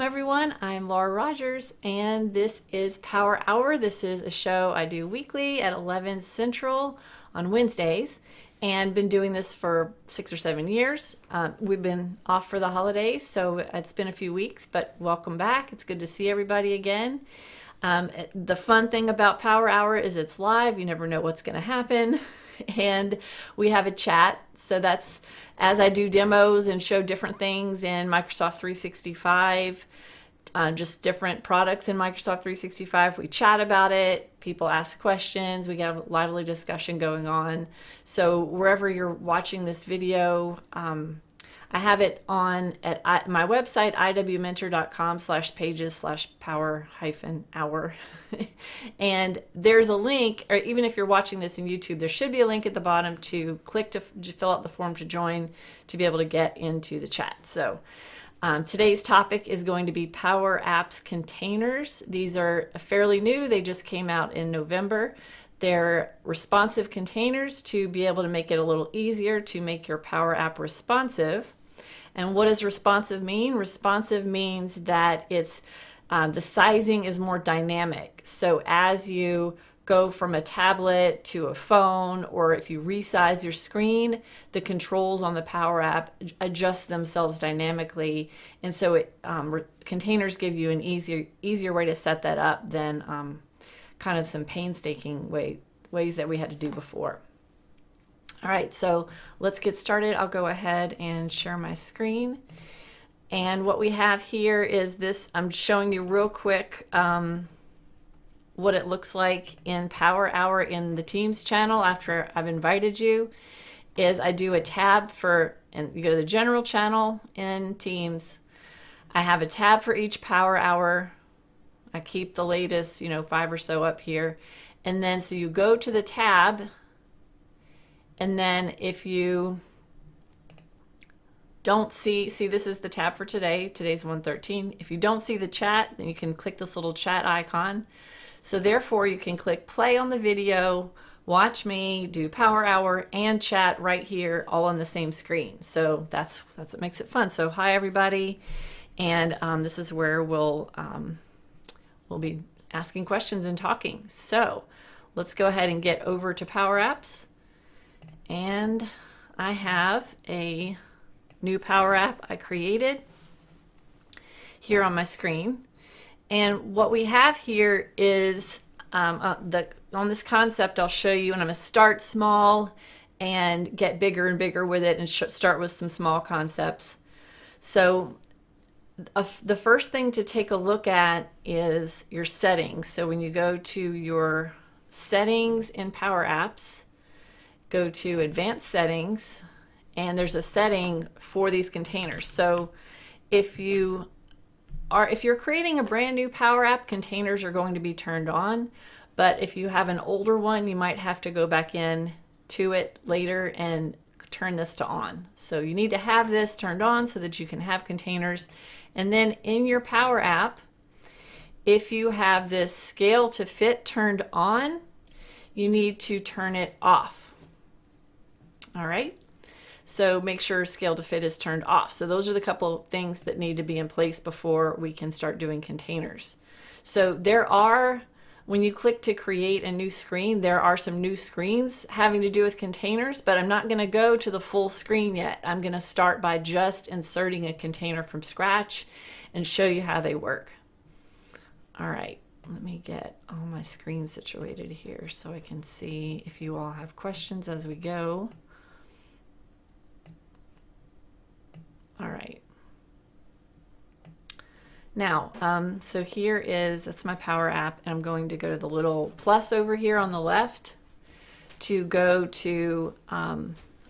everyone. I'm Laura Rogers, and this is Power Hour. This is a show I do weekly at 11 Central on Wednesdays, and been doing this for 6 or 7 years. We've been off for the holidays, so it's been a few weeks, but welcome back. It's good to see everybody again. The fun thing about Power Hour is it's live. You never know what's going to happen. And we have a chat. So that's as I do demos and show different things in Microsoft 365, just different products in Microsoft 365. We chat about it. People ask questions. We get a lively discussion going on. So wherever you're watching this video, I have it on at my website, iwmentor.com/pages/power-hour. And there's a link, or even if you're watching this in YouTube, there should be a link at the bottom to click to fill out the form to join to be able to get into the chat. So today's topic is going to be Power Apps containers. These are fairly new. They just came out in November. They're responsive containers to be able to make it a little easier to make your Power App responsive. And what does responsive mean? Responsive means that it's the sizing is more dynamic. So as you go from a tablet to a phone, or if you resize your screen, the controls on the Power App adjust themselves dynamically. And so containers give you an easier way to set that up than kind of some painstaking ways that we had to do before. All right, so let's get started. I'll go ahead and share my screen. And what we have here is this. I'm showing you real quick what it looks like in Power Hour in the Teams channel after I've invited you. Is I do a tab and you go to the general channel in Teams. I have a tab for each Power Hour. I keep the latest, 5 or so up here. And then so you go to the tab, and then if you don't see this is the tab for today. Today's 113. If you don't see the chat, then you can click this little chat icon. So therefore you can click play on the video, watch me do Power Hour and chat right here all on the same screen. So that's what makes it fun. So hi everybody. And this is where we'll be asking questions and talking. So let's go ahead and get over to Power Apps. And I have a new Power App I created here on my screen. And what we have here is on this concept I'll show you, and I'm going to start small and get bigger and bigger with it and start with some small concepts. So the first thing to take a look at is your settings. So when you go to your settings in Power Apps, go to advanced settings, and there's a setting for these containers. So if you're creating a brand new Power App, containers are going to be turned on. But if you have an older one, you might have to go back in to it later and turn this to on. So you need to have this turned on so that you can have containers. And then in your Power App, if you have this scale to fit turned on, you need to turn it off. All right, so make sure scale to fit is turned off. So those are the couple things that need to be in place before we can start doing containers. So when you click to create a new screen, there are some new screens having to do with containers, but I'm not going to go to the full screen yet. I'm going to start by just inserting a container from scratch and show you how they work. All right, let me get all my screens situated here so I can see if you all have questions as we go. All right. Now, so that's my Power App, and I'm going to go to the little plus over here on the left to go to,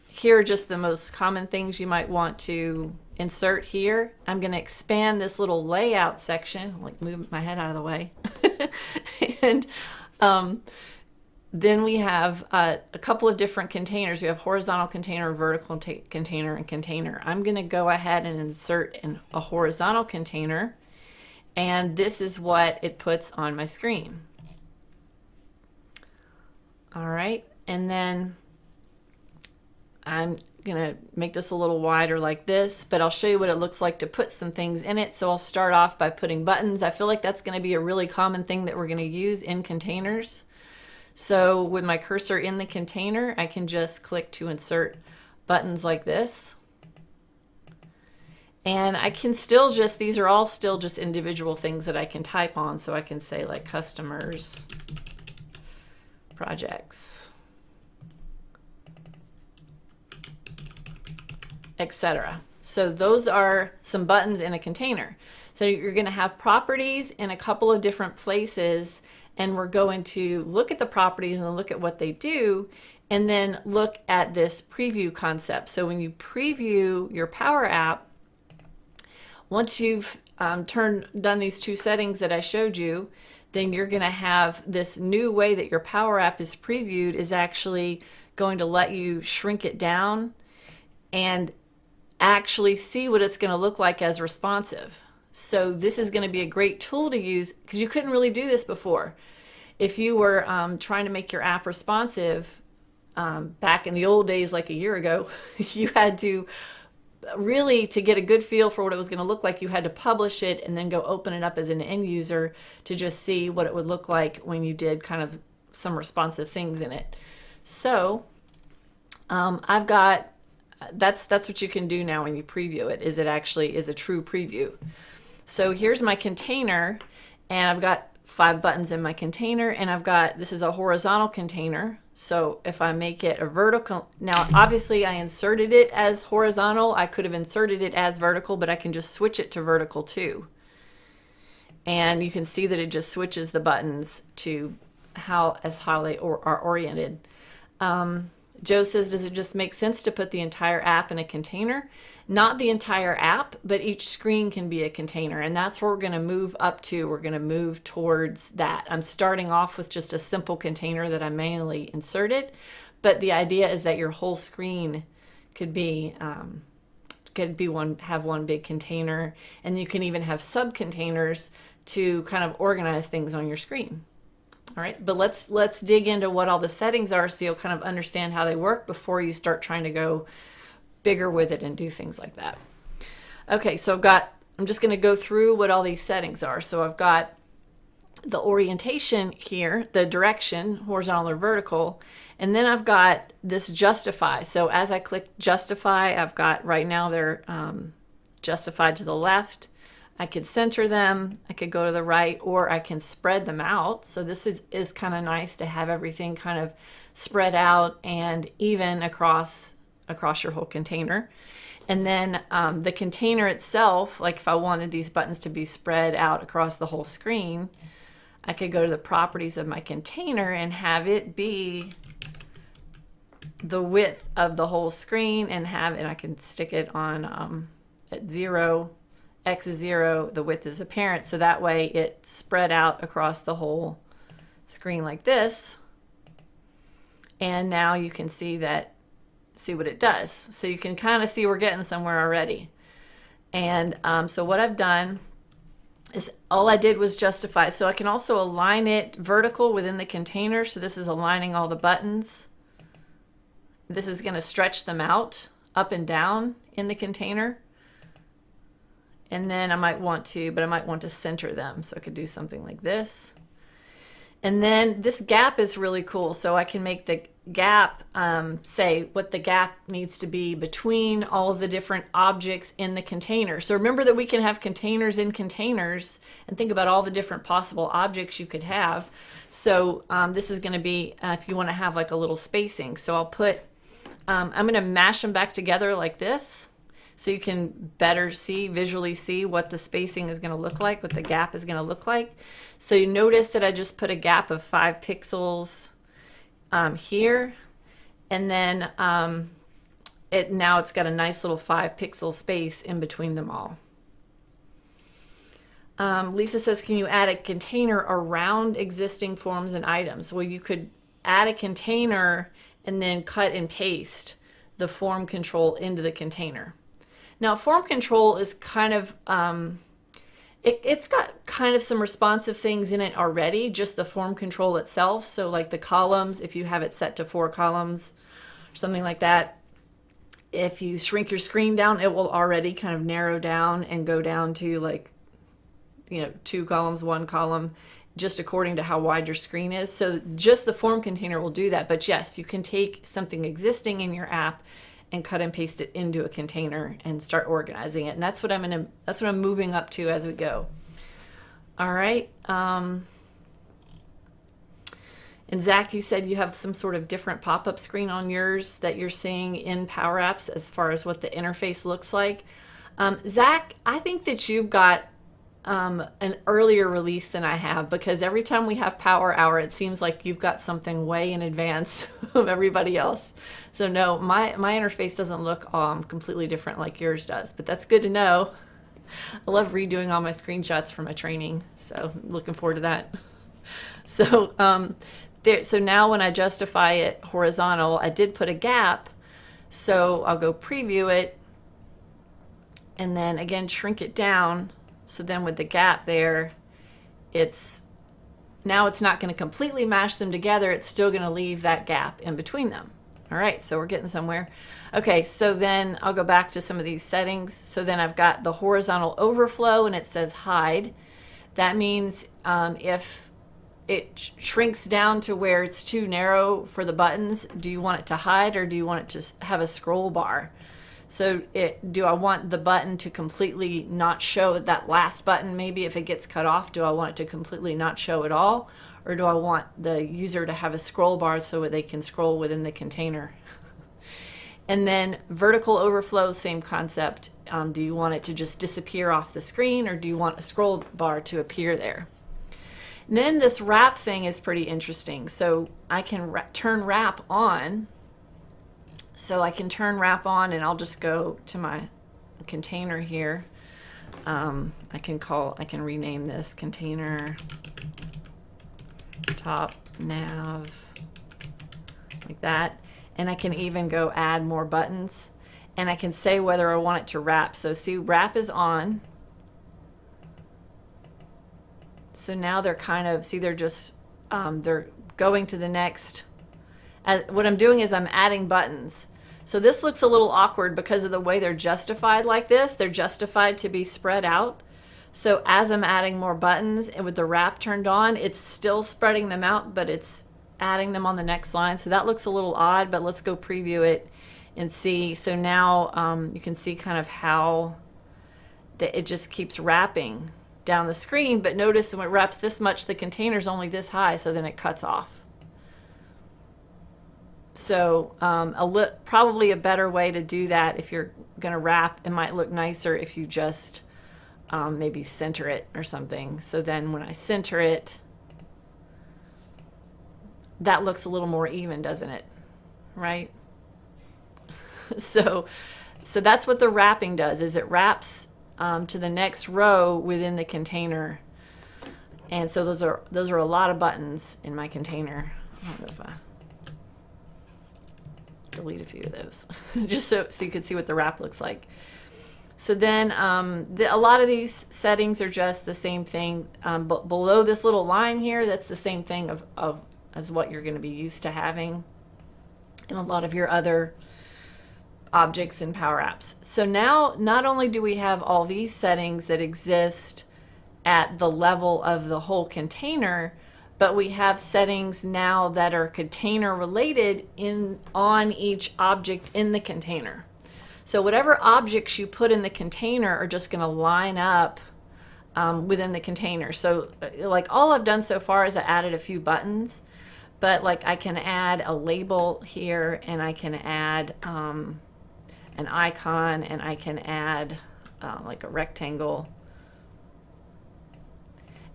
here are just the most common things you might want to insert here. I'm going to expand this little layout section, like move my head out of the way. And then we have a couple of different containers. We have horizontal container, vertical container, and container. I'm going to go ahead and insert a horizontal container, and this is what it puts on my screen. All right, and then I'm gonna make this a little wider like this, but I'll show you what it looks like to put some things in it. So I'll start off by putting buttons. I feel like that's gonna be a really common thing that we're gonna use in containers. So with my cursor in the container, I can just click to insert buttons like this. And I can still just, these are all still just individual things that I can type on. So I can say like customers, projects, etc. So those are some buttons in a container. So you're going to have properties in a couple of different places, and we're going to look at the properties and look at what they do, and then look at this preview concept. So when you preview your Power App, once you've done these two settings that I showed you, then you're going to have this new way that your Power App is previewed is actually going to let you shrink it down and actually see what it's going to look like as responsive. So this is going to be a great tool to use because you couldn't really do this before. If you were trying to make your app responsive back in the old days, like a year ago, you had to really, to get a good feel for what it was going to look like, you had to publish it and then go open it up as an end user to just see what it would look like when you did kind of some responsive things in it. So I've got, that's what you can do now when you preview it, is it actually is a true preview. So here's my container, and I've got 5 buttons in my container, and I've got, this is a horizontal container. So if I make it a vertical, now obviously I inserted it as horizontal. I could have inserted it as vertical, but I can just switch it to vertical too. And you can see that it just switches the buttons to how they are oriented. Joe says, does it just make sense to put the entire app in a container? Not the entire app, but each screen can be a container, and that's where we're going to move up to. We're going to move towards that. I'm starting off with just a simple container that I manually inserted, but the idea is that your whole screen could be have one big container, and you can even have sub-containers to kind of organize things on your screen. All right, but let's dig into what all the settings are so you'll kind of understand how they work before you start trying to go bigger with it and do things like that. Okay, so I'm just going to go through what all these settings are. So I've got the orientation here, the direction, horizontal or vertical, and then I've got this justify. So as I click justify, I've got, right now they're justified to the left. I could center them, I could go to the right, or I can spread them out. So this is kind of nice to have everything kind of spread out and even across your whole container. And then the container itself, like if I wanted these buttons to be spread out across the whole screen, I could go to the properties of my container and have it be the width of the whole screen, and I can stick it on at 0. X is 0, the width is apparent, so that way it's spread out across the whole screen like this. And now you can see what it does. So you can kind of see we're getting somewhere already. And so what I've done is all I did was justify. So I can also align it vertical within the container. So this is aligning all the buttons. This is going to stretch them out up and down in the container. And then I might want to center them. So I could do something like this. And then this gap is really cool. So I can make the gap, say what the gap needs to be between all of the different objects in the container. So remember that we can have containers in containers, and think about all the different possible objects you could have. So this is going to be if you want to have like a little spacing. So I'll put, I'm going to mash them back together like this, so you can better visually see what the spacing is going to look like, what the gap is going to look like. So you notice that I just put a gap of 5 pixels here, and then now it's got a nice little 5 pixel space in between them all. Lisa says, can you add a container around existing forms and items? Well, you could add a container and then cut and paste the form control into the container. Now, form control is kind of, it's got kind of some responsive things in it already, just the form control itself. So like the columns, if you have it set to 4 columns or something like that, If you shrink your screen down, it will already kind of narrow down and go down to like, 2 columns, 1 column, just according to how wide your screen is. So just the form container will do that. But yes, you can take something existing in your app and cut and paste it into a container and start organizing it. And that's what I'm moving up to as we go. All right. And Zach, you said you have some sort of different pop-up screen on yours that you're seeing in Power Apps as far as what the interface looks like. Zach, I think that you've got an earlier release than I have, because every time we have Power Hour, it seems like you've got something way in advance of everybody else. So no, my interface doesn't look completely different like yours does, but that's good to know. I love redoing all my screenshots from my training, so looking forward to that. So so now when I justify it horizontal, I did put a gap, so I'll go preview it and then again shrink it down. So then with the gap there, it's not going to completely mash them together. It's still going to leave that gap in between them. All right, so we're getting somewhere. Okay, so then I'll go back to some of these settings. So then I've got the horizontal overflow and it says hide. That means if it shrinks down to where it's too narrow for the buttons, do you want it to hide or do you want it to have a scroll bar? So do I want the button to completely not show that last button? Maybe if it gets cut off, do I want it to completely not show at all? Or do I want the user to have a scroll bar so they can scroll within the container? And then vertical overflow, same concept. Do you want it to just disappear off the screen or do you want a scroll bar to appear there? And then this wrap thing is pretty interesting. So I can turn wrap on. So I can turn wrap on and I'll just go to my container here. I can rename this container top nav like that. And I can even go add more buttons and I can say whether I want it to wrap. So see, wrap is on. So now they're kind of, see, they're just, they're going to the next. What I'm doing is I'm adding buttons. So this looks a little awkward because of the way they're justified like this. They're justified to be spread out. So as I'm adding more buttons and with the wrap turned on, it's still spreading them out, but it's adding them on the next line. So that looks a little odd, but let's go preview it and see. So now you can see kind of how it just keeps wrapping down the screen. But notice when it wraps this much, the container's only this high, so then it cuts off. So probably a better way to do that if you're going to wrap, it might look nicer if you just maybe center it or something. So then when I center it, that looks a little more even, doesn't it? Right? So that's what the wrapping does, is it wraps to the next row within the container. And so those are a lot of buttons in my container. I don't know if I delete a few of those just so you could see what the wrap looks like. So then a lot of these settings are just the same thing, but below this little line here, that's the same thing as what you're going to be used to having in a lot of your other objects in Power Apps. So now not only do we have all these settings that exist at the level of the whole container, but we have settings now that are container related on each object in the container. So whatever objects you put in the container are just going to line up within the container. So like all I've done so far is I added a few buttons, but like I can add a label here and I can add an icon and I can add like a rectangle.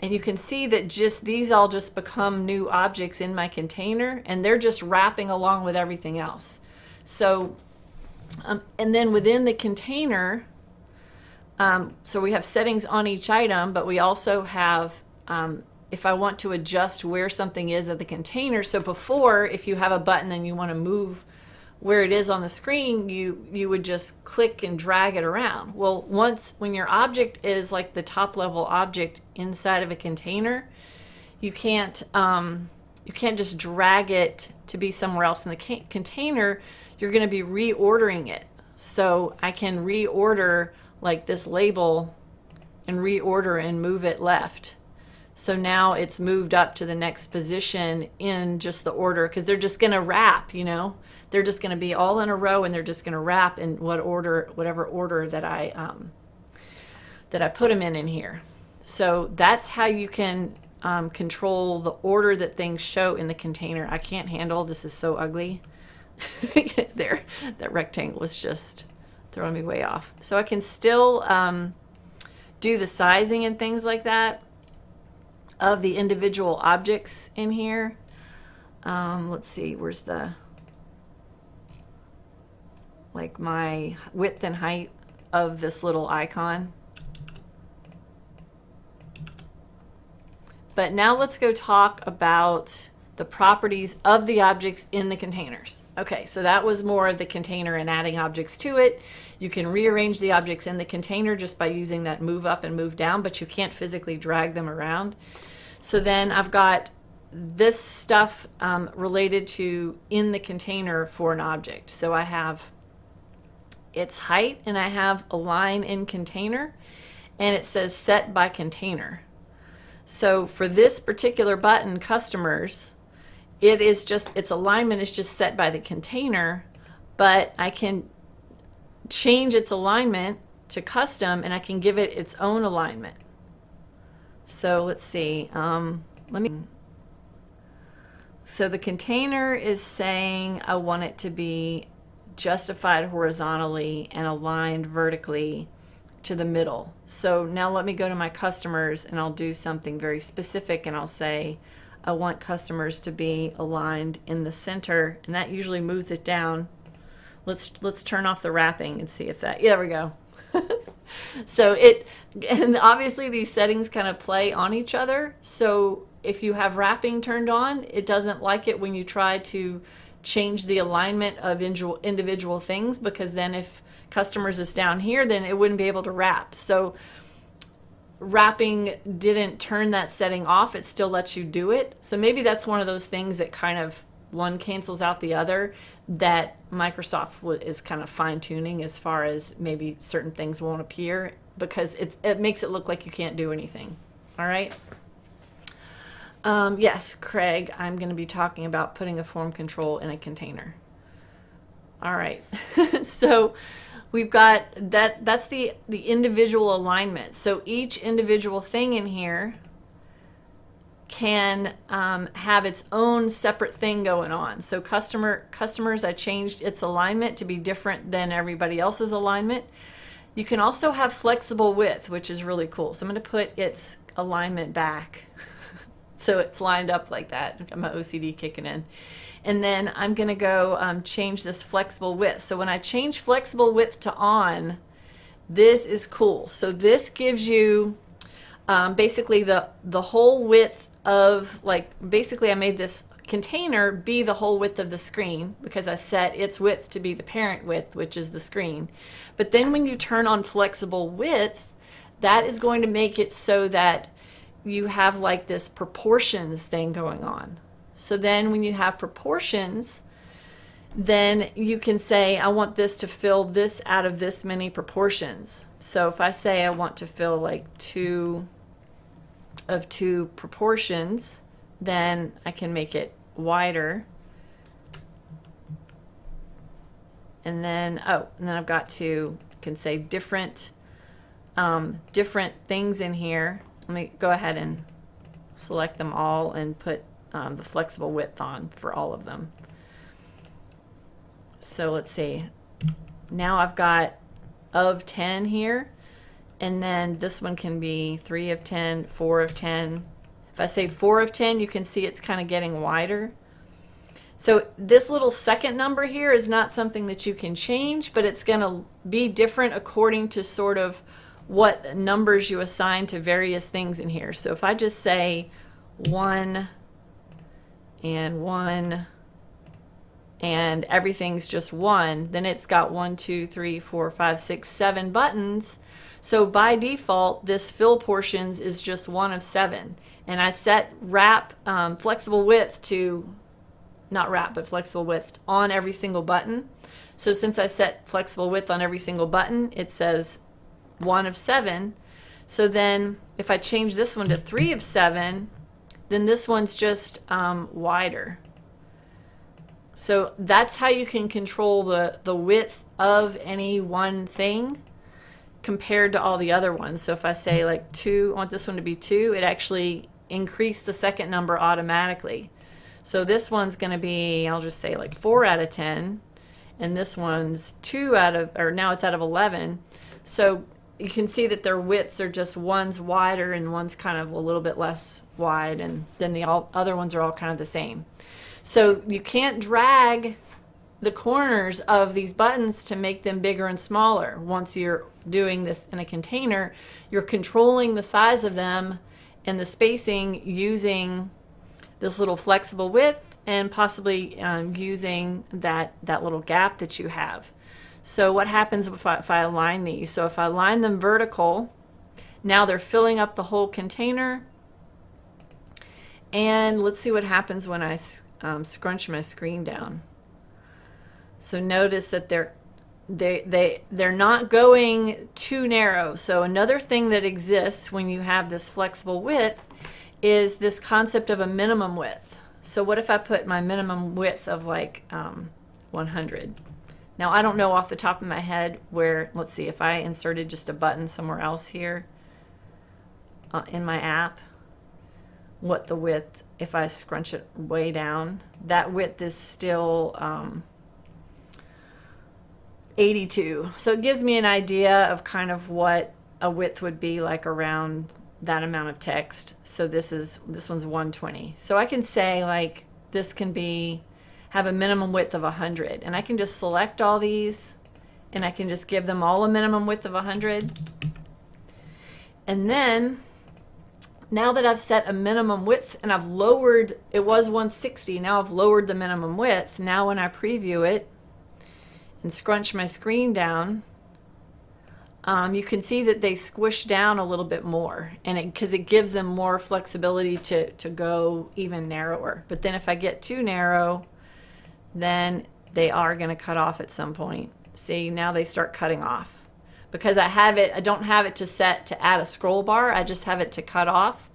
And you can see that these all just become new objects in my container and they're just wrapping along with everything else. So, and then within the container, so we have settings on each item, but we also have, if I want to adjust where something is at the container. So before, if you have a button and you want to move where it is on the screen, you would just click and drag it around. Well, when your object is like the top level object inside of a container, you can't just drag it to be somewhere else in the container. You're going to be reordering it. So I can reorder like this label and reorder and move it left. So now it's moved up to the next position in just the order, because they're just going to wrap, you know, they're just going to be all in a row and they're just going to wrap in whatever order that I put them in here. So that's how you can control the order that things show in the container. I can't handle, this is so ugly. There, that rectangle is just throwing me way off. So I can still do the sizing and things like that of the individual objects in here. Let's see, where's the, like my width and height of this little icon. But now let's go talk about the properties of the objects in the containers. Okay, so that was more of the container and adding objects to it. You can rearrange the objects in the container just by using that move up and move down, but you can't physically drag them around. So then I've got this stuff related to in the container for an object. So I have its height and I have a line in container and it says set by container. So for this particular button, customers, it is just, its alignment is just set by the container, but I can change its alignment to custom and I can give it its own alignment. So let's see, so the container is saying I want it to be justified horizontally and aligned vertically to the middle. So now let me go to my customers and I'll do something very specific and I'll say I want customers to be aligned in the center, and that usually moves it down. Let's turn off the wrapping and see if that, yeah, there we go. So and obviously these settings kind of play on each other. So if you have wrapping turned on, it doesn't like it when you try to change the alignment of individual things, because then if customers is down here, then it wouldn't be able to wrap. So wrapping didn't turn that setting off. It still lets you do it. So maybe that's one of those things that kind of one cancels out the other, that Microsoft is kind of fine-tuning as far as maybe certain things won't appear, because it makes it look like you can't do anything. All right. Yes, Craig, I'm going to be talking about putting a form control in a container. All right. So we've got that's the individual alignment. So each individual thing in here can have its own separate thing going on. So customers, I changed its alignment to be different than everybody else's alignment. You can also have flexible width, which is really cool. So I'm going to put its alignment back so it's lined up like that. I've got my OCD kicking in. And then I'm going to go change this flexible width. So when I change flexible width to on, this is cool. So this gives you basically the whole width of, like, basically I made this container be the whole width of the screen because I set its width to be the parent width, which is the screen. But then when you turn on flexible width, that is going to make it so that you have like this proportions thing going on. So then when you have proportions, then you can say, I want this to fill this out of this many proportions. So if I say I want to fill like 2 of 2 proportions, then I can make it wider. And then, and then I've got to, can say different things in here. Let me go ahead and select them all and put the flexible width on for all of them. So let's see. Now I've got of 10 here, and then this one can be 3 of 10, 4 of 10. If I say 4 of 10, you can see it's kind of getting wider. So this little second number here is not something that you can change, but it's going to be different according to sort of what numbers you assign to various things in here. So if I just say 1 and 1 and everything's just 1, then it's got 1, 2, 3, 4, 5, 6, 7 buttons. So by default, this fill portions is just 1 of 7. And I set wrap flexible width to not wrap, but flexible width on every single button. So since I set flexible width on every single button, it says 1 of 7. So then if I change this one to 3 of 7, then this one's just wider. So that's how you can control the width of any one thing compared to all the other ones. So if I say like 2, I want this one to be 2, it actually increased the second number automatically. So this one's going to be, I'll just say like 4 out of 10, and this one's 2 out of, or now it's out of 11. So you can see that their widths are just, one's wider and one's kind of a little bit less wide, and then the other ones are all kind of the same. So you can't drag the corners of these buttons to make them bigger and smaller. Once you're doing this in a container, you're controlling the size of them and the spacing using this little flexible width, and possibly using that little gap that you have. So what happens if I align these? So if I align them vertical, now they're filling up the whole container. And let's see what happens when I scrunch my screen down. So notice that they're not going too narrow. So another thing that exists when you have this flexible width is this concept of a minimum width. So what if I put my minimum width of like 100? Now I don't know off the top of my head where, let's see, if I inserted just a button somewhere else here in my app, what the width, if I scrunch it way down, that width is still 82. So it gives me an idea of kind of what a width would be like around that amount of text. So this one's 120. So I can say like this can have a minimum width of 100, and I can just select all these and I can just give them all a minimum width of 100. And then now that I've set a minimum width and I've lowered, it was 160, now I've lowered the minimum width. Now when I preview it and scrunch my screen down, you can see that they squish down a little bit more, and because it gives them more flexibility to go even narrower. But then if I get too narrow, then they are going to cut off at some point. See, now they start cutting off. Because I don't have it to set to add a scroll bar, I just have it to cut off.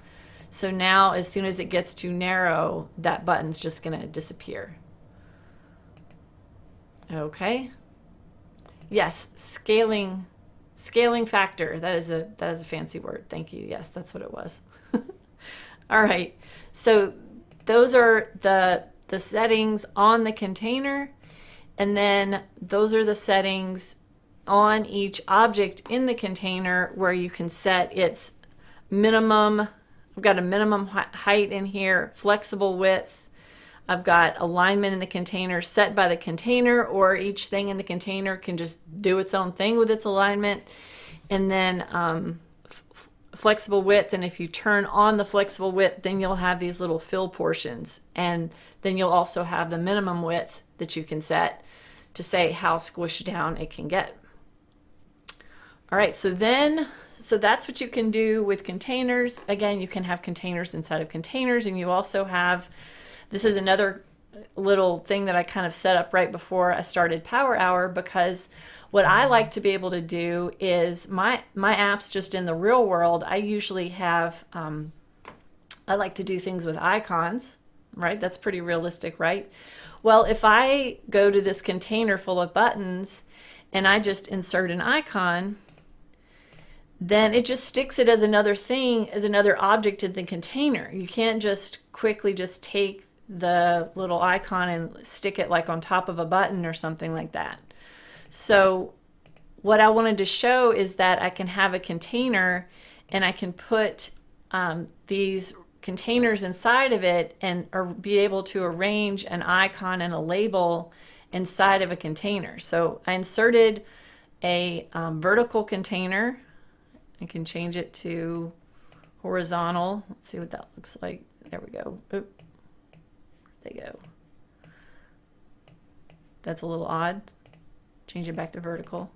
So now as soon as it gets too narrow, that button's just going to disappear. Okay. Yes, scaling factor. That is a fancy word. Thank you. Yes, that's what it was. All right. So those are the settings on the container, and then those are the settings on each object in the container where you can set its minimum. I've got a minimum height in here, flexible width. I've got alignment in the container set by the container, or each thing in the container can just do its own thing with its alignment. And then flexible width, and if you turn on the flexible width, then you'll have these little fill portions. And then you'll also have the minimum width that you can set to say how squished down it can get. All right, so that's what you can do with containers. Again, you can have containers inside of containers, and you also have, this is another little thing that I kind of set up right before I started Power Hour, because what I like to be able to do is my apps just in the real world, I usually have, I like to do things with icons, right? That's pretty realistic, right? Well, if I go to this container full of buttons and I just insert an icon, then it just sticks it as another thing, as another object in the container. You can't just quickly just take the little icon and stick it like on top of a button or something like that. So what I wanted to show is that I can have a container and I can put these containers inside of it, and or be able to arrange an icon and a label inside of a container. So I inserted a vertical container. I can change it to horizontal. Let's see what that looks like. There we go. Oop. Where'd they go? That's a little odd. Change it back to vertical.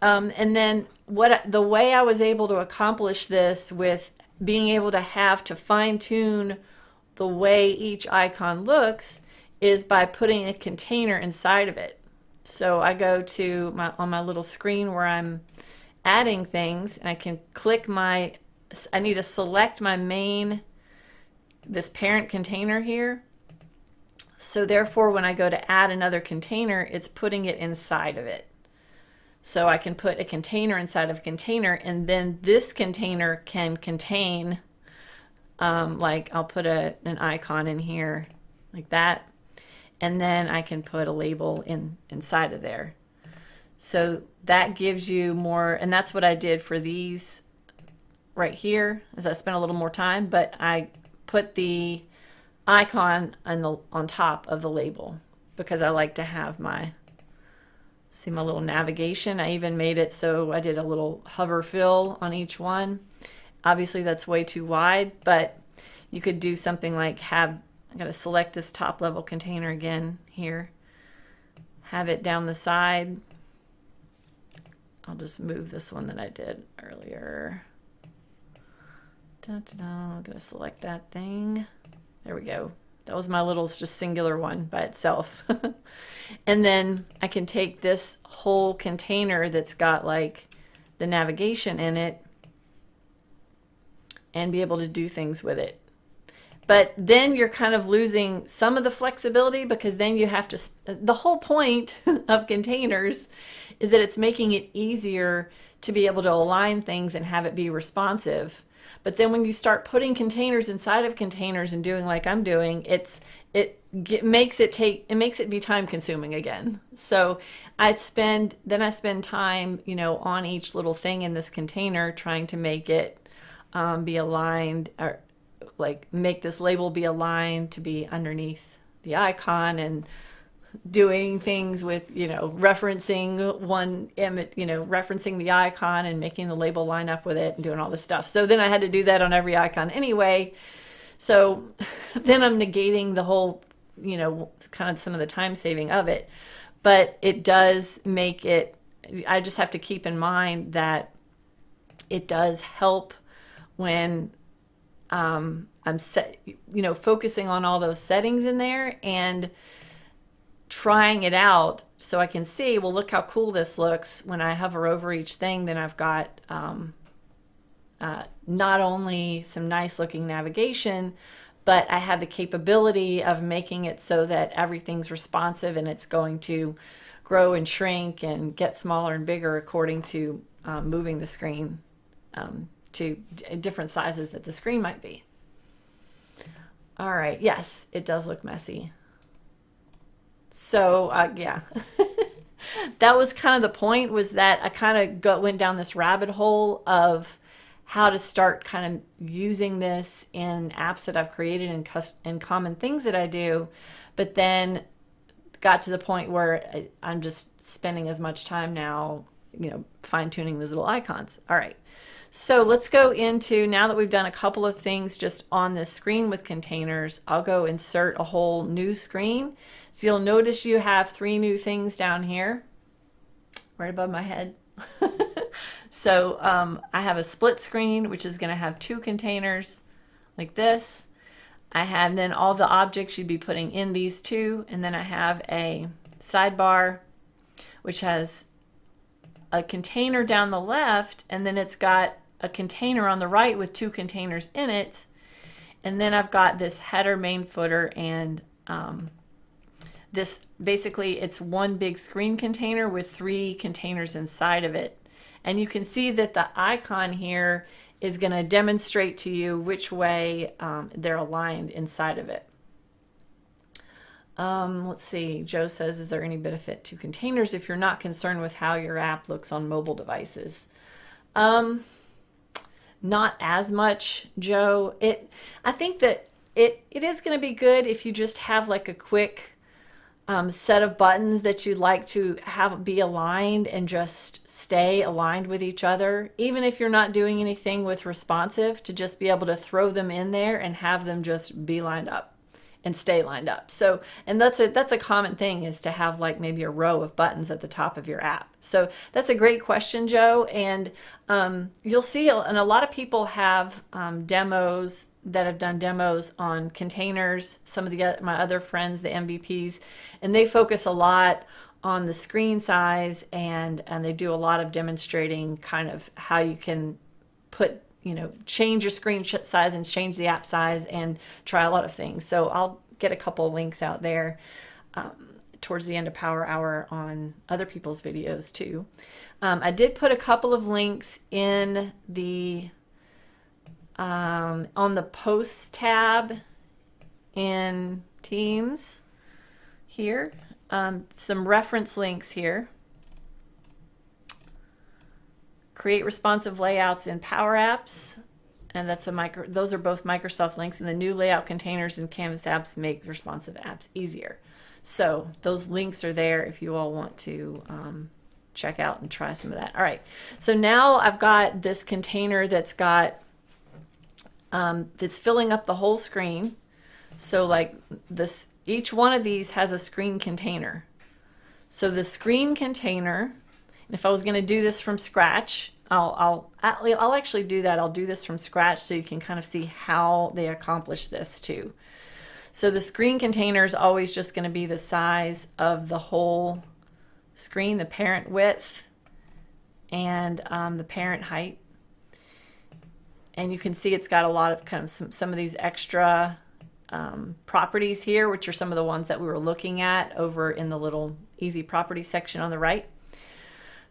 And then the way I was able to accomplish this with being able to fine-tune the way each icon looks is by putting a container inside of it. So I go to on my little screen where I'm adding things, and I can click I need to select my main, this parent container here. So therefore, when I go to add another container, it's putting it inside of it. So I can put a container inside of a container, and then this container can contain, like I'll put an icon in here like that, and then I can put a label inside of there. So that gives you more, and that's what I did for these right here, as I spent a little more time, but I put the icon on top of the label because I like to have my, see my little navigation. I even made it so I did a little hover fill on each one. Obviously that's way too wide, but you could do something like I'm going to select this top level container again here, have it down the side. I'll just move this one that I did earlier. I'm going to select that thing. There we go. That was my little just singular one by itself. And then I can take this whole container that's got like the navigation in it and be able to do things with it. But then you're kind of losing some of the flexibility, because then you have to, the whole point of containers is that it's making it easier to be able to align things and have it be responsive. But then when you start putting containers inside of containers and doing like I'm doing, it makes it be time consuming again. So I spend time, you know, on each little thing in this container trying to make it be aligned, or like make this label be aligned to be underneath the icon, and doing things with, you know, referencing one image, you know, referencing the icon and making the label line up with it and doing all this stuff. So then I had to do that on every icon anyway. So then I'm negating the whole, you know, kind of some of the time saving of it. But it does make it, I just have to keep in mind that it does help when I'm focusing on all those settings in there and trying it out, so I can see, well, look how cool this looks when I hover over each thing. Then I've got not only some nice looking navigation, but I have the capability of making it so that everything's responsive, and it's going to grow and shrink and get smaller and bigger according to moving the screen to different sizes that the screen might be. All right, yes, it does look messy. So yeah, that was kind of the point, was that I kind of went down this rabbit hole of how to start kind of using this in apps that I've created and common things that I do, but then got to the point where I'm just spending as much time now, you know, fine-tuning these little icons. All right. So let's go into, now that we've done a couple of things just on this screen with containers, I'll go insert a whole new screen. So you'll notice you have 3 new things down here, right above my head. So I have a split screen, which is going to have 2 containers like this. I have then all the objects you'd be putting in these 2. And then I have a sidebar, which has a container down the left, and then it's got a container on the right with 2 containers in it. And then I've got this header, main, footer, and this, basically it's one big screen container with 3 containers inside of it. And you can see that the icon here is going to demonstrate to you which way they're aligned inside of it. Let's see, Joe says, is there any benefit to containers if you're not concerned with how your app looks on mobile devices? Not as much, Joe. I think that it is going to be good if you just have like a quick set of buttons that you'd like to have be aligned and just stay aligned with each other. Even if you're not doing anything with responsive, to just be able to throw them in there and have them just be lined up and stay lined up. So, and that's a common thing, is to have like maybe a row of buttons at the top of your app. So that's a great question, Joe. And you'll see, and a lot of people have demos that have done demos on containers, some of my other friends, the MVPs, and they focus a lot on the screen size, and they do a lot of demonstrating kind of how you can put, change your screen size and change the app size and try a lot of things. So I'll get a couple of links out there towards the end of Power Hour on other people's videos too. I did put a couple of links in the on the posts tab in Teams here. Some reference links here. Create responsive layouts in Power Apps, and those are both Microsoft links, and the new layout containers in Canvas apps make responsive apps easier. So those links are there if you all want to check out and try some of that. All right, so now I've got this container that's got that's filling up the whole screen. So like this, each one of these has a screen container. So the screen container, and if I was going to do this from scratch, I'll actually do that. I'll do this from scratch so you can kind of see how they accomplish this too. So the screen container is always just going to be the size of the whole screen, the parent width and the parent height. And you can see it's got a lot of kind of some of these extra properties here, which are some of the ones that we were looking at over in the little easy property section on the right.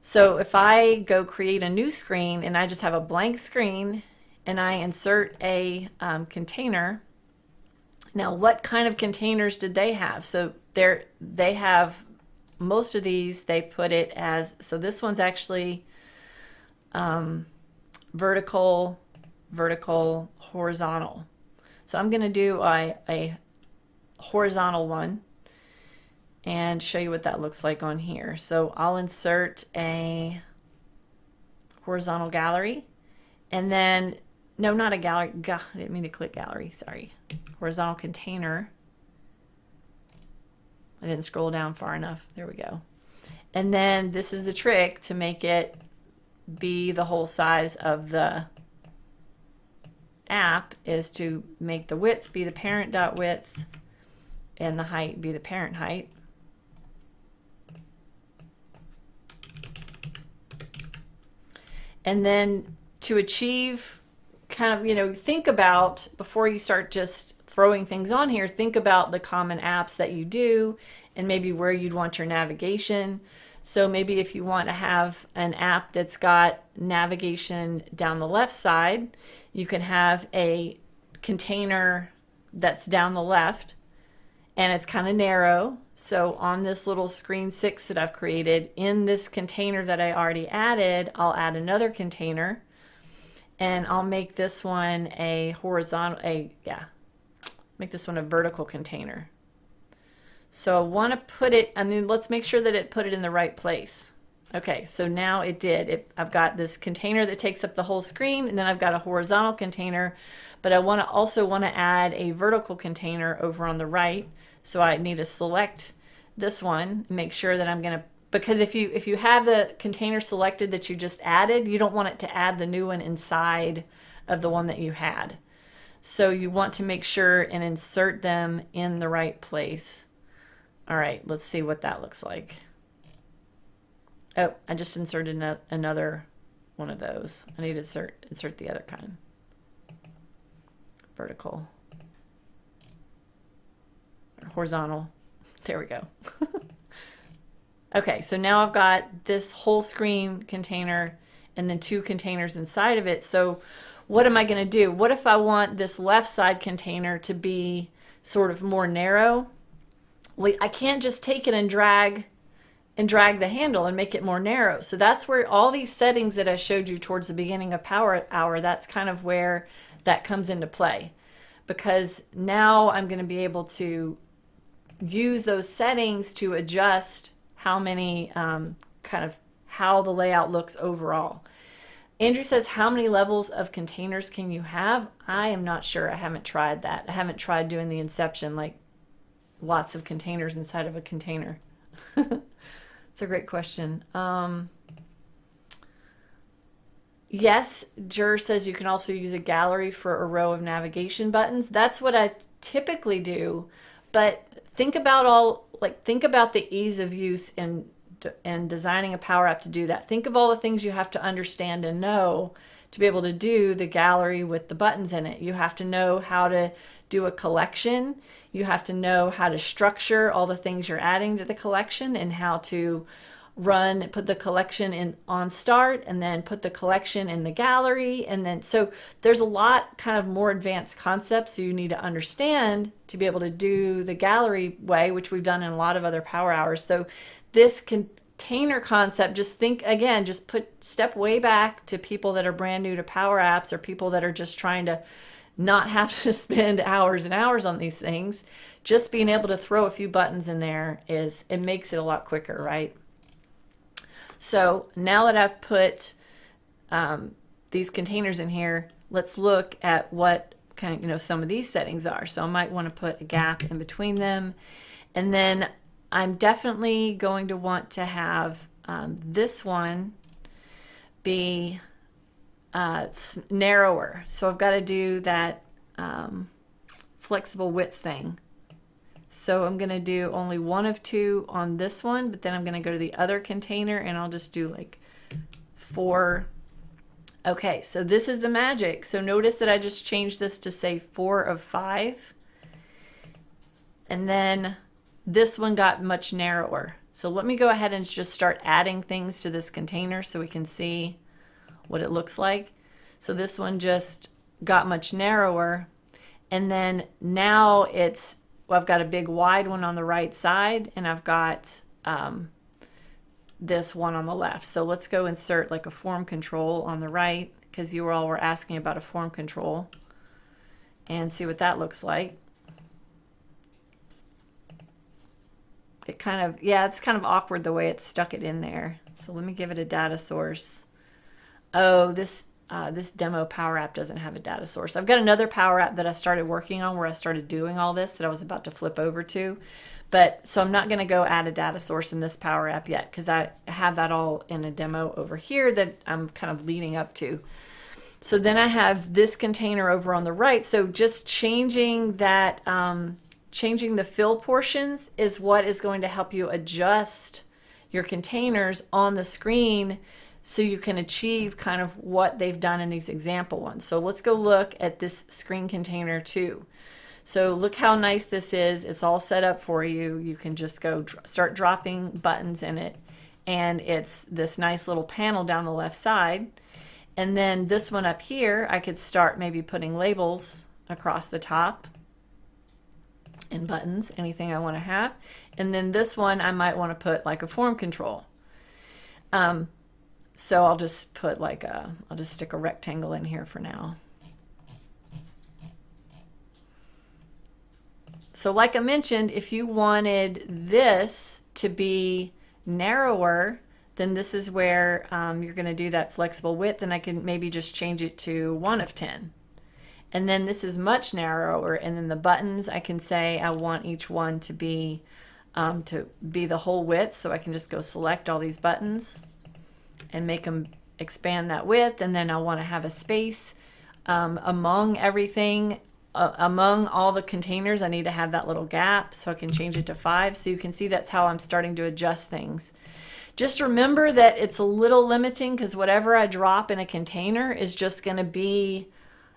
So if I go create a new screen and I just have a blank screen and I insert a container. Now, what kind of containers did they have? So they have, most of these, they put it as, so this one's actually vertical, horizontal. So I'm going to do a horizontal one and show you what that looks like on here. So I'll insert a horizontal gallery, and then, no, not a gallery. God, I didn't mean to click gallery, sorry. Horizontal container. I didn't scroll down far enough. There we go. And then this is the trick to make it be the whole size of the app, is to make the width be the parent.width and the height be the parent height. And then to achieve kind of, think about, before you start just throwing things on here, think about the common apps that you do and maybe where you'd want your navigation. So maybe if you want to have an app that's got navigation down the left side, you can have a container that's down the left and it's kind of narrow. So on this little screen 6 that I've created, in this container that I already added, I'll add another container and I'll make this one a horizontal, make this one a vertical container. So I want to put it, let's make sure that it put it in the right place. Okay, so now it did. I've got this container that takes up the whole screen, and then I've got a horizontal container, but I also want to add a vertical container over on the right. So I need to select this one, make sure that I'm going to, because if you have the container selected that you just added, you don't want it to add the new one inside of the one that you had. So you want to make sure and insert them in the right place. All right, let's see what that looks like. Oh, I just inserted another one of those. I need to insert the other kind. Vertical. Horizontal. There we go. Okay, so now I've got this whole screen container and then 2 containers inside of it. So what am I going to do? What if I want this left side container to be sort of more narrow? Well, I can't just take it and drag the handle and make it more narrow. So that's where all these settings that I showed you towards the beginning of Power Hour, that's kind of where that comes into play. Because now I'm going to be able to use those settings to adjust how many, kind of how the layout looks overall. Andrew says, how many levels of containers can you have? I am not sure. I haven't tried that. I haven't tried doing the inception, like lots of containers inside of a container. It's a great question. Yes, Jur says you can also use a gallery for a row of navigation buttons. That's what I typically do, but think about the ease of use in designing a Power App to do that. Think of all the things you have to understand and know to be able to do the gallery with the buttons in it. You have to know how to do a collection. You have to know how to structure all the things you're adding to the collection and how to put the collection in on start and then put the collection in the gallery. And then, so there's a lot kind of more advanced concepts you need to understand to be able to do the gallery way, which we've done in a lot of other Power Hours. So this container concept, just think again, just step way back to people that are brand new to Power Apps or people that are just trying to not have to spend hours and hours on these things. Just being able to throw a few buttons in there it makes it a lot quicker, right? So now that I've put these containers in here, let's look at what kind of, some of these settings are. So I might want to put a gap in between them. And then I'm definitely going to want to have this one be narrower. So I've got to do that flexible width thing. So I'm going to do only one of two on this one, but then I'm going to go to the other container and I'll just do like 4. Okay, so this is the magic. So notice that I just changed this to say 4 of 5. And then this one got much narrower. So let me go ahead and just start adding things to this container so we can see what it looks like. So this one just got much narrower. And then now I've got a big wide one on the right side, and I've got this one on the left. So let's go insert like a form control on the right, because you all were asking about a form control, and see what that looks like. It kind of, yeah, it's kind of awkward the way it stuck it in there. So let me give it a data source. Oh, this demo Power App doesn't have a data source. I've got another Power App that I started working on where I started doing all this that I was about to flip over to. But so I'm not going to go add a data source in this Power App yet because I have that all in a demo over here that I'm kind of leading up to. So then I have this container over on the right. So just changing that, changing the fill portions is what is going to help you adjust your containers on the screen so you can achieve kind of what they've done in these example ones. So let's go look at this screen container too. So look how nice this is. It's all set up for you. You can just go start dropping buttons in it, and it's this nice little panel down the left side. And then this one up here, I could start maybe putting labels across the top and buttons, anything I want to have. And then this one, I might want to put like a form control. So I'll just put like I'll just stick a rectangle in here for now. So like I mentioned, if you wanted this to be narrower, then this is where you're going to do that flexible width, and I can maybe just change it to 1 of 10. And then this is much narrower, and then the buttons, I can say I want each one to be the whole width, so I can just go select all these buttons and make them expand that width. And then I want to have a space among everything. Among all the containers, I need to have that little gap, so I can change it to 5. So you can see that's how I'm starting to adjust things. Just remember that it's a little limiting because whatever I drop in a container is just going to be,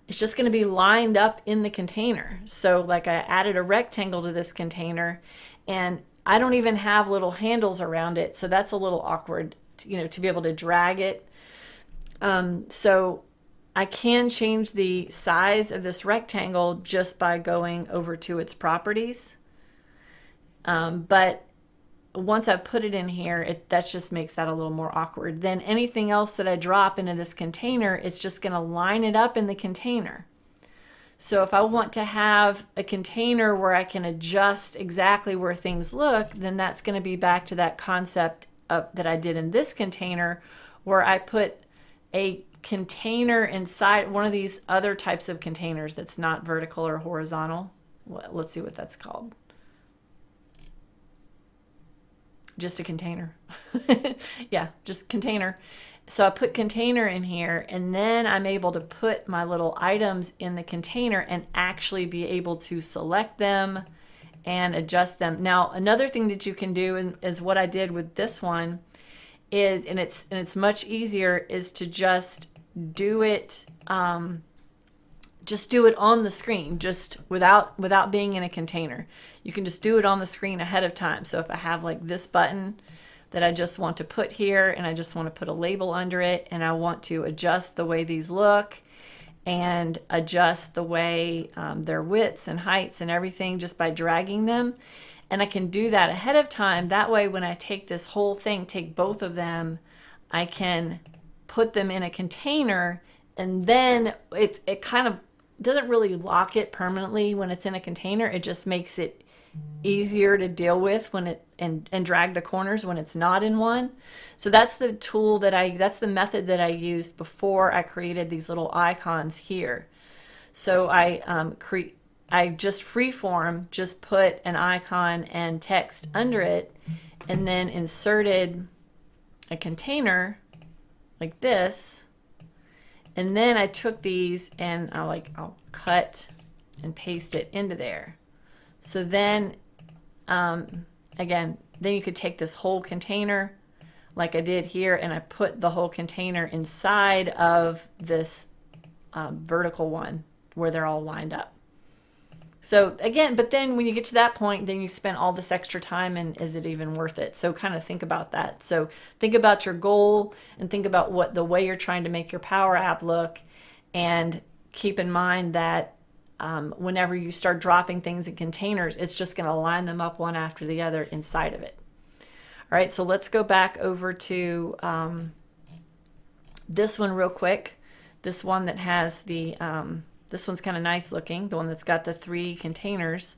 it's just going to be lined up in the container. So like I added a rectangle to this container, and I don't even have little handles around it, so that's a little awkward, to be able to drag it. So I can change the size of this rectangle just by going over to its properties. But once I put it in here, that just makes that a little more awkward. Then anything else that I drop into this container is just going to line it up in the container. So if I want to have a container where I can adjust exactly where things look, then that's going to be back to that concept that I did in this container, where I put a container inside one of these other types of containers that's not vertical or horizontal. Let's see what that's called. just a container. Yeah, just container. So I put container in here, and then I'm able to put my little items in the container and actually be able to select them and adjust them. Now, another thing that you can do is what I did with this one is, and it's much easier, is to just do it on the screen, just without being in a container. You can just do it on the screen ahead of time. So if I have like this button that I just want to put here, and I just want to put a label under it, and I want to adjust the way these look and adjust the way their widths and heights and everything just by dragging them. And I can do that ahead of time. That way when I take this whole thing, take both of them, I can put them in a container, and then it kind of doesn't really lock it permanently when it's in a container. It just makes it easier to deal with when it and drag the corners when it's not in one. So that's the tool that's the method that I used before I created these little icons here. So I just freeform, just put an icon and text under it, and then inserted a container like this. And then I took these and I'll cut and paste it into there. So then, again, then you could take this whole container like I did here, and I put the whole container inside of this vertical one where they're all lined up. So again, but then when you get to that point, then you spend all this extra time, and is it even worth it? So kind of think about that. So think about your goal and think about what the way you're trying to make your Power App look, and keep in mind that whenever you start dropping things in containers, it's just going to line them up one after the other inside of it. All right, so let's go back over to this one real quick. This one that has the, this one's kind of nice looking, the one that's got the 3 containers.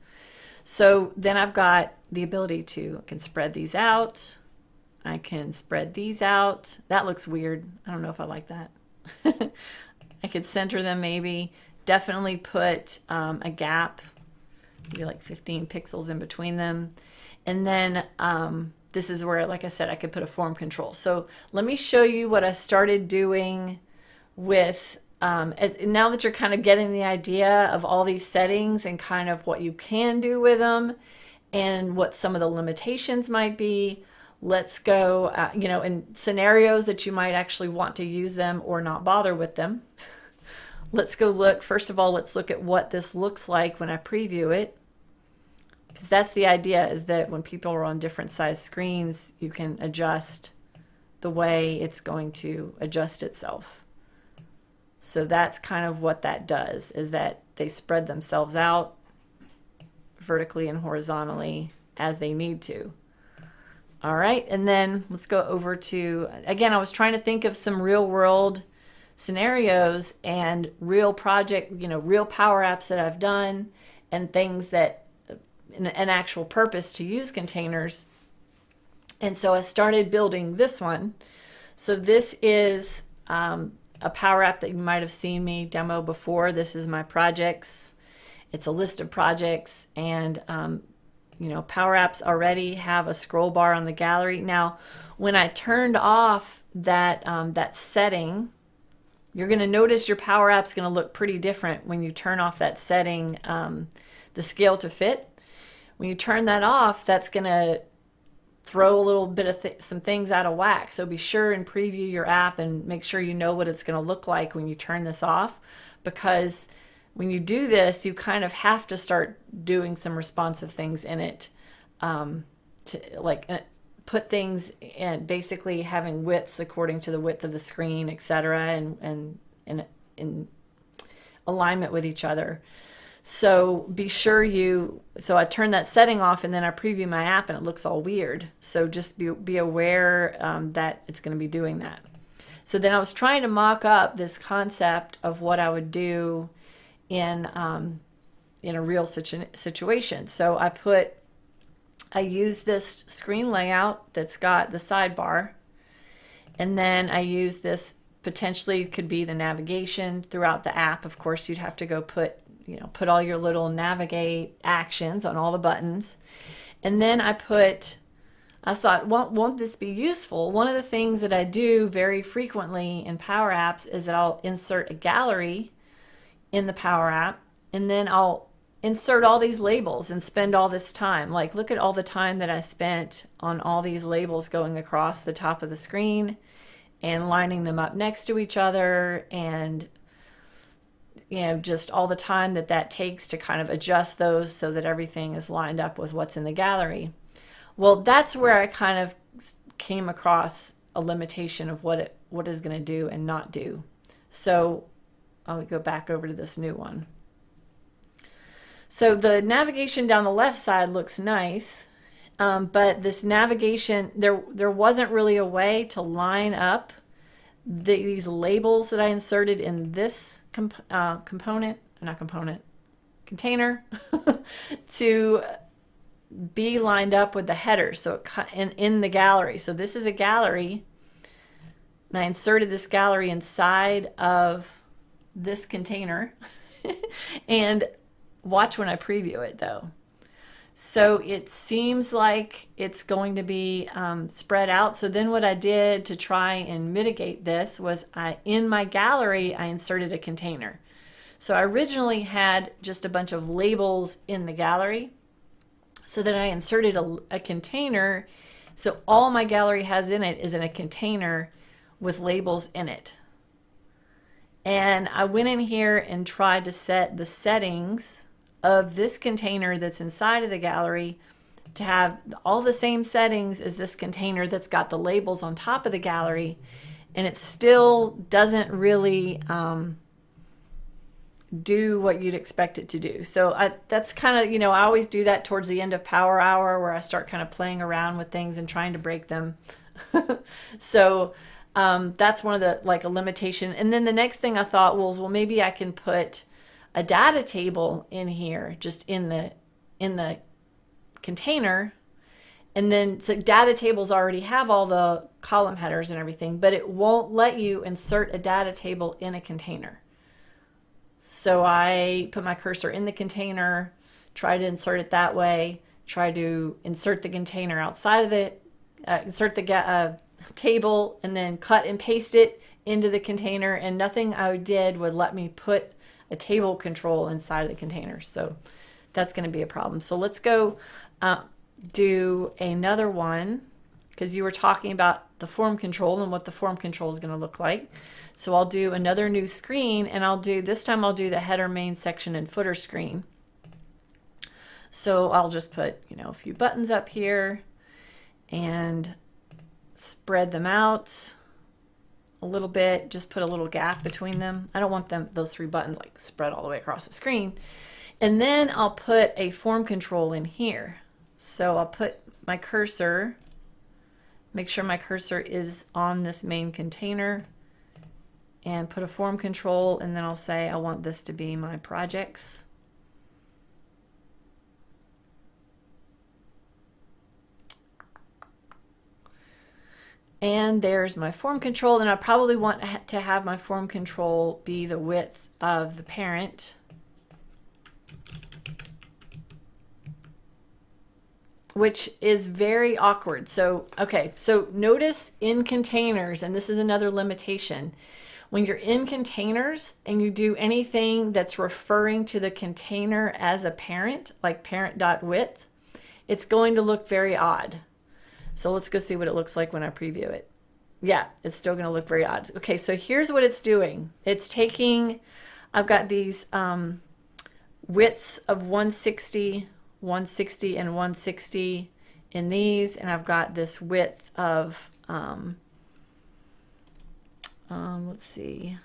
So then I've got the ability to, I can spread these out. I can spread these out. That looks weird. I don't know if I like that. I could center them maybe. Definitely put a gap, maybe like 15 pixels in between them. And then this is where, like I said, I could put a form control. So let me show you what I started doing with, now that you're kind of getting the idea of all these settings and kind of what you can do with them and what some of the limitations might be. Let's go, in scenarios that you might actually want to use them or not bother with them. Let's go look, first of all, let's look at what this looks like when I preview it. Because that's the idea, is that when people are on different size screens, you can adjust the way it's going to adjust itself. So that's kind of what that does, is that they spread themselves out vertically and horizontally as they need to. All right, and then let's go over to, again, I was trying to think of some real world scenarios and real project, real Power Apps that I've done, and things that an actual purpose to use containers. And so I started building this one. So this is a Power App that you might have seen me demo before. This is my projects. It's a list of projects, and Power Apps already have a scroll bar on the gallery. Now, when I turned off that that setting, you're going to notice your Power App's going to look pretty different when you turn off that setting, the scale to fit. When you turn that off, that's going to throw a little bit of some things out of whack. So be sure and preview your app and make sure you know what it's going to look like when you turn this off, because when you do this, you kind of have to start doing some responsive things in it, to put things in, basically having widths according to the width of the screen, etc., and in alignment with each other. So be sure so I turn that setting off, and then I preview my app and it looks all weird. So just be aware that it's going to be doing that. So then I was trying to mock up this concept of what I would do in a real situation. So I use this screen layout that's got the sidebar, and then I use this, potentially could be the navigation throughout the app. Of course, you'd have to go put all your little navigate actions on all the buttons. And then I I thought, won't this be useful? One of the things that I do very frequently in Power Apps is that I'll insert a gallery in the Power App, and then I'll insert all these labels and spend all this time. Like, look at all the time that I spent on all these labels going across the top of the screen and lining them up next to each other, and just all the time that takes to kind of adjust those so that everything is lined up with what's in the gallery. Well, that's where I kind of came across a limitation of what is going to do and not do. So I'll go back over to this new one. So the navigation down the left side looks nice, but this navigation, there wasn't really a way to line up these labels that I inserted in this container to be lined up with the header. So in the gallery. So this is a gallery, and I inserted this gallery inside of this container. And watch when I preview it though. So it seems like it's going to be spread out. So then what I did to try and mitigate this was in my gallery, I inserted a container. So I originally had just a bunch of labels in the gallery. So then I inserted a container. So all my gallery has in it is in a container with labels in it. And I went in here and tried to set the settings of this container that's inside of the gallery to have all the same settings as this container that's got the labels on top of the gallery, and it still doesn't really do what you'd expect it to do. So that's kind of, I always do that towards the end of Power Hour, where I start kind of playing around with things and trying to break them. So that's one of the, like, a limitation. And then the next thing I thought was, well, maybe I can put a data table in here, just in the container. And then, so data tables already have all the column headers and everything, but it won't let you insert a data table in a container. So I put my cursor in the container, try to insert it that way, try to insert the container outside of the, insert the table, and then cut and paste it into the container, and nothing I did would let me put a table control inside of the container. So that's going to be a problem. So let's go do another one, because you were talking about the form control and what the form control is going to look like. So I'll do another new screen, and this time I'll do the header, main section, and footer screen. So I'll just put, a few buttons up here and spread them out a little bit, just put a little gap between them. I don't want those three buttons like spread all the way across the screen. And then I'll put a form control in here. So I'll put my cursor, make sure my cursor is on this main container, and put a form control, and then I'll say I want this to be my projects. And there's my form control, and I probably want to have my form control be the width of the parent. Which is very awkward. So, okay, so notice in containers, and this is another limitation, when you're in containers and you do anything that's referring to the container as a parent, like parent.width, it's going to look very odd. So let's go see what it looks like when I preview it. Yeah, it's still going to look very odd. Okay, so here's what it's doing. It's taking, I've got these widths of 160, 160, and 160 in these, and I've got this width of, let's see,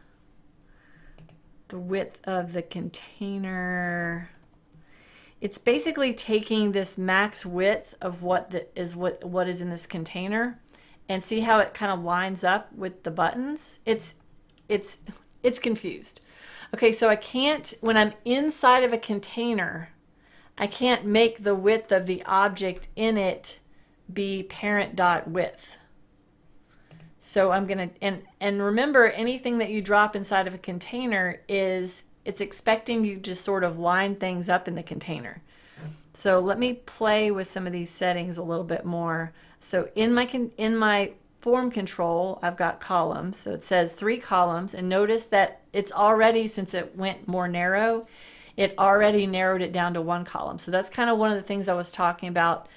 the width of the container. It's basically taking this max width of what is in this container, and see how it kind of lines up with the buttons. It's confused. Okay, so I can't, when I'm inside of a container, I can't make the width of the object in it be parent.width. So I'm going to, and remember, anything that you drop inside of a container it's expecting you to sort of line things up in the container. So let me play with some of these settings a little bit more. So in my form control, I've got columns. So it says 3 columns, and notice that it's already, since it went more narrow, it already narrowed it down to 1 column. So that's kind of one of the things I was talking about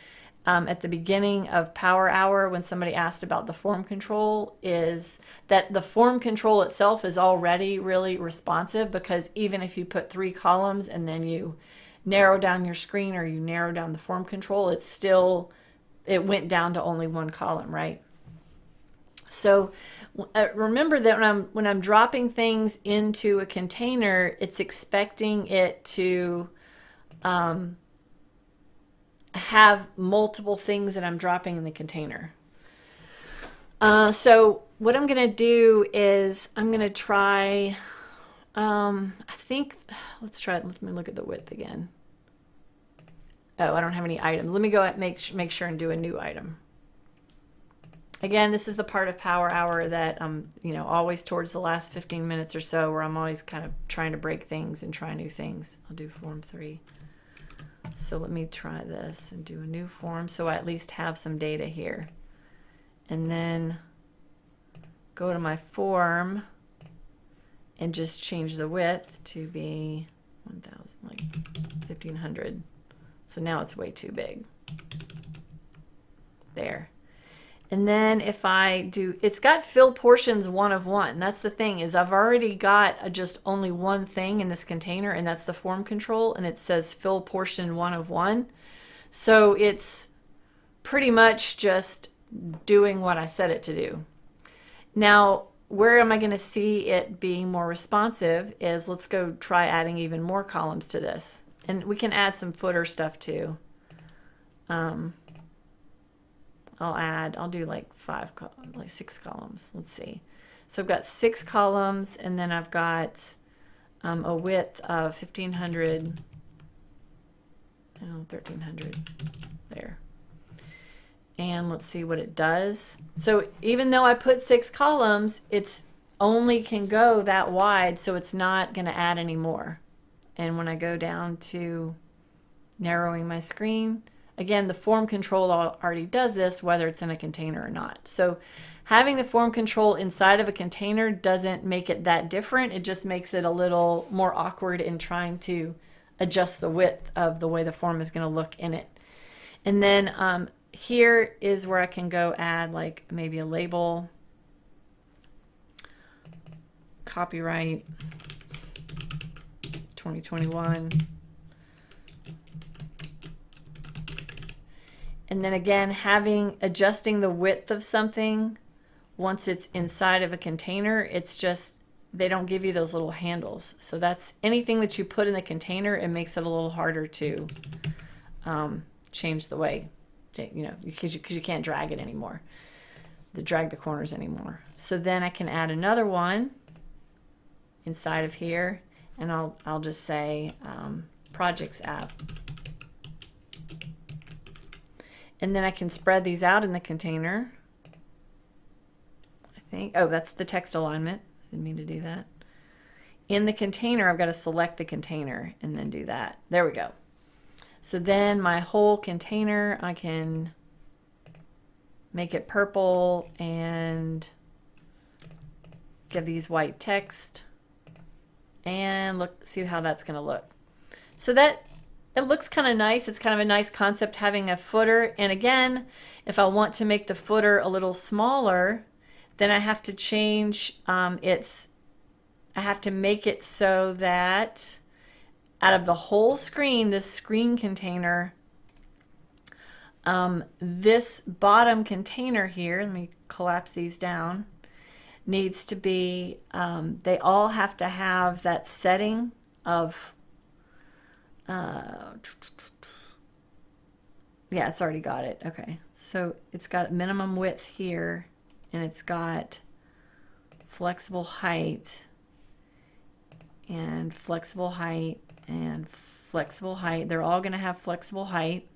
at the beginning of Power Hour when somebody asked about the form control, is that the form control itself is already really responsive, because even if you put 3 columns and then you narrow down your screen or you narrow down the form control, it's still, it went down to only 1 column, right? So remember that when I'm dropping things into a container, it's expecting it to have multiple things that I'm dropping in the container. So what I'm going to do is I'm going to try, I think, let me look at the width again. Oh, I don't have any items. Let me go and make sure and do a new item. Again, this is the part of Power Hour that I'm, always towards the last 15 minutes or so, where I'm always kind of trying to break things and try new things. I'll do form 3. So let me try this and do a new form so I at least have some data here. And then go to my form and just change the width to be 1000, like 1500. So now it's way too big. There. And then if I do, it's got fill portions 1 of 1. That's the thing, is I've already got just only one thing in this container, and that's the form control, and it says fill portion 1 of 1. So it's pretty much just doing what I set it to do. Now, where am I going to see it being more responsive is, let's go try adding even more columns to this. And we can add some footer stuff too. I'll do like 6 columns. Let's see. So I've got 6 columns, and then I've got a width of 1500, 1300 there. And let's see what it does. So even though I put 6 columns, it's only can go that wide, so it's not going to add any more. And when I go down to narrowing my screen, again, the form control already does this, whether it's in a container or not. So having the form control inside of a container doesn't make it that different. It just makes it a little more awkward in trying to adjust the width of the way the form is going to look in it. And then here is where I can go add like maybe a label, copyright 2021. And then again, adjusting the width of something once it's inside of a container, it's just, they don't give you those little handles. So that's anything that you put in the container, it makes it a little harder to change the way, because you can't drag it anymore, drag the corners anymore. So then I can add another one inside of here, and I'll just say projects app. And then I can spread these out in the container. I think, oh, that's the text alignment. Didn't mean to do that. In the container, I've got to select the container and then do that. There we go. So then my whole container, I can make it purple and give these white text. And look, see how that's going to look. So that, it looks kind of nice. It's kind of a nice concept having a footer. And again, if I want to make the footer a little smaller, then I have to change I have to make it so that out of the whole screen, this screen container, this bottom container here, let me collapse these down, needs to be, they all have to have that setting of, yeah, it's already got it. Okay, so it's got minimum width here, and it's got flexible height and flexible height and flexible height. They're all going to have flexible height.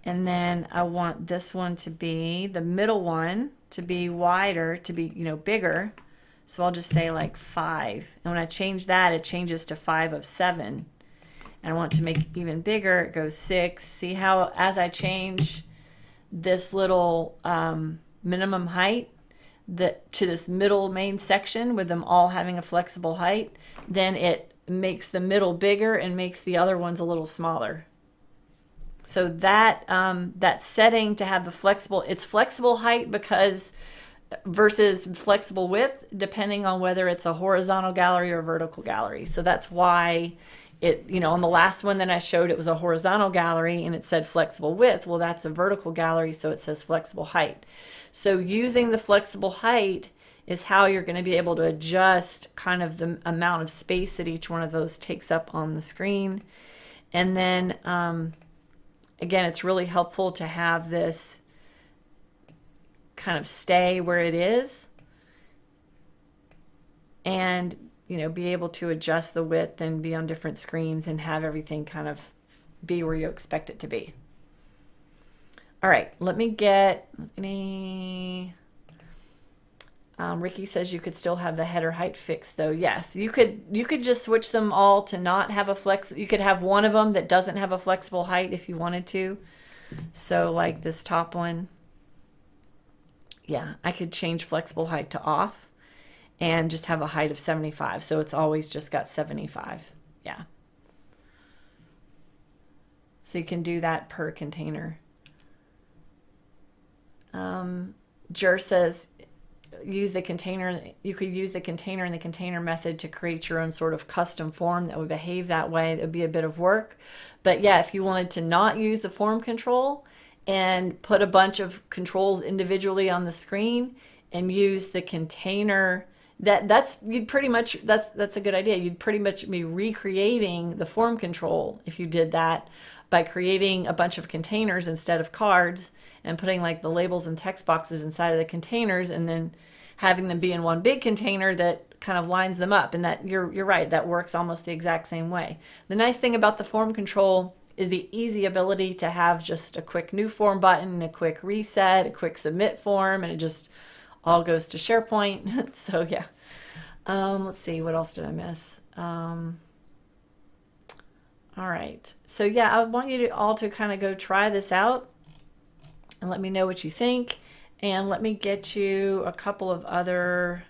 And then I want this one to be, the middle one to be wider, to be, bigger. So I'll just say like 5. And when I change that, it changes to 5 of 7. and I want to make it even bigger, it goes 6. See how as I change this little minimum height to this middle main section with them all having a flexible height, then it makes the middle bigger and makes the other ones a little smaller. So that that setting to have the flexible height because versus flexible width, depending on whether it's a horizontal gallery or vertical gallery. So that's why it, on the last one that I showed, it was a horizontal gallery and it said flexible width. Well, that's a vertical gallery, so it says flexible height. So using the flexible height is how you're going to be able to adjust kind of the amount of space that each one of those takes up on the screen. And then, again, it's really helpful to have this kind of stay where it is and be able to adjust the width and be on different screens and have everything kind of be where you expect it to be. All right, let me get any Ricky says you could still have the header height fixed though. Yes, you could just switch them all to not have a flex. You could have one of them that doesn't have a flexible height if you wanted to. So like this top one, yeah, I could change flexible height to off and just have a height of 75. So it's always just got 75. Yeah. So you can do that per container. Jer says use the container. You could use the container and the container method to create your own sort of custom form that would behave that way. It would be a bit of work. But yeah, if you wanted to not use the form control and put a bunch of controls individually on the screen and use the container, that's a good idea. You'd pretty much be recreating the form control if you did that by creating a bunch of containers instead of cards and putting like the labels and text boxes inside of the containers and then having them be in one big container that kind of lines them up. And that you're right, that works almost the exact same way. The nice thing about the form control is the easy ability to have just a quick new form button, a quick reset, a quick submit form, and it just all goes to SharePoint. So yeah. Let's see, what else did I miss? All right. So yeah, I want you all to kind of go try this out and let me know what you think. And let me get you a couple of other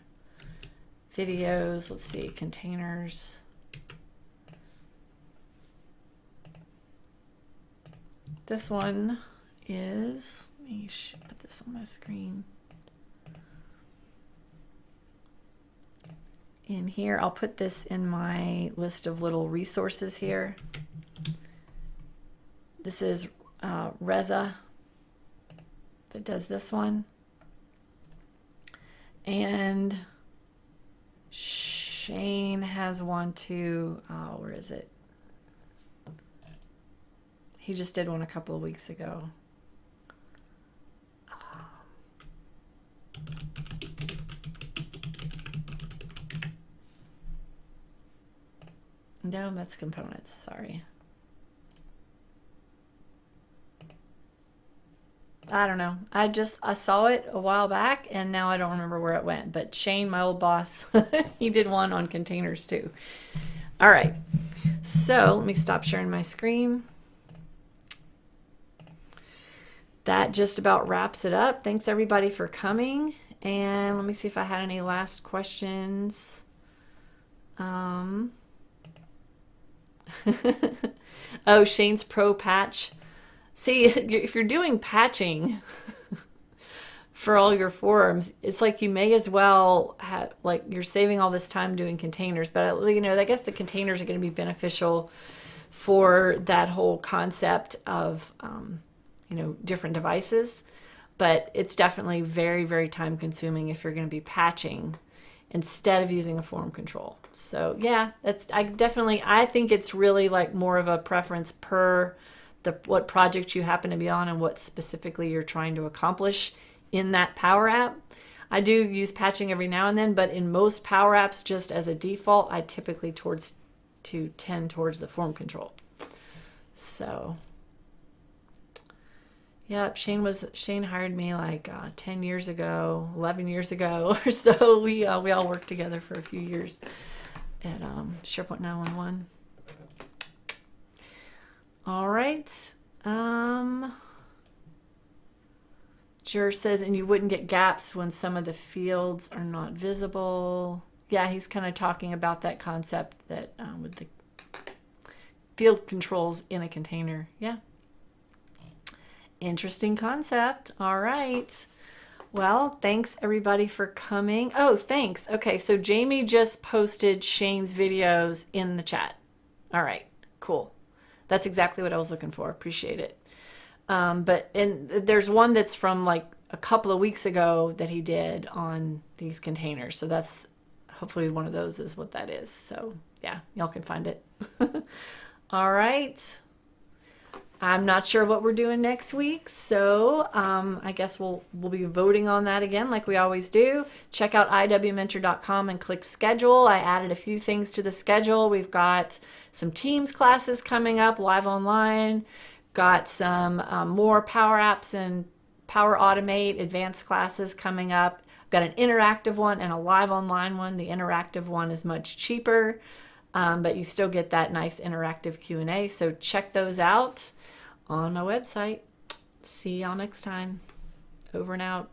videos. Let's see, containers. This one is, let me put this on my screen. In here, I'll put this in my list of little resources here. This is Reza that does this one. And Shane has one too. Oh, where is it? He just did one a couple of weeks ago. No, that's components, sorry. I don't know. I saw it a while back and now I don't remember where it went. But Shane, my old boss, he did one on containers too. All right. So let me stop sharing my screen. That just about wraps it up. Thanks everybody for coming. And let me see if I had any last questions. Oh, Shane's Pro Patch. See, if you're doing patching for all your forums, it's like you may as well have, like, you're saving all this time doing containers. But, I guess the containers are going to be beneficial for that whole concept of, different devices. But it's definitely very, very time consuming if you're going to be patching instead of using a form control. So yeah, I think it's really like more of a preference per what project you happen to be on and what specifically you're trying to accomplish in that Power App. I do use patching every now and then, but in most Power Apps, just as a default, I typically tend towards the form control. So yep, Shane hired me like 10 years ago, 11 years ago or so. We all worked together for a few years at SharePoint 911. All right. Jur says, and you wouldn't get gaps when some of the fields are not visible. Yeah, he's kind of talking about that concept that with the field controls in a container. Yeah. Interesting concept. All right. Well, thanks everybody for coming. Oh, thanks. Okay, so Jamie just posted Shane's videos in the chat. All right, cool. That's exactly what I was looking for. Appreciate it. And there's one that's from like a couple of weeks ago that he did on these containers. So that's hopefully one of those is what that is. So yeah, y'all can find it. All right. I'm not sure what we're doing next week, so I guess we'll be voting on that again like we always do. Check out iwmentor.com and click schedule. I added a few things to the schedule. We've got some Teams classes coming up live online, got some more Power Apps and Power Automate advanced classes coming up. Got an interactive one and a live online one. The interactive one is much cheaper, but you still get that nice interactive Q&A, so check those out on my website. See y'all next time. Over and out.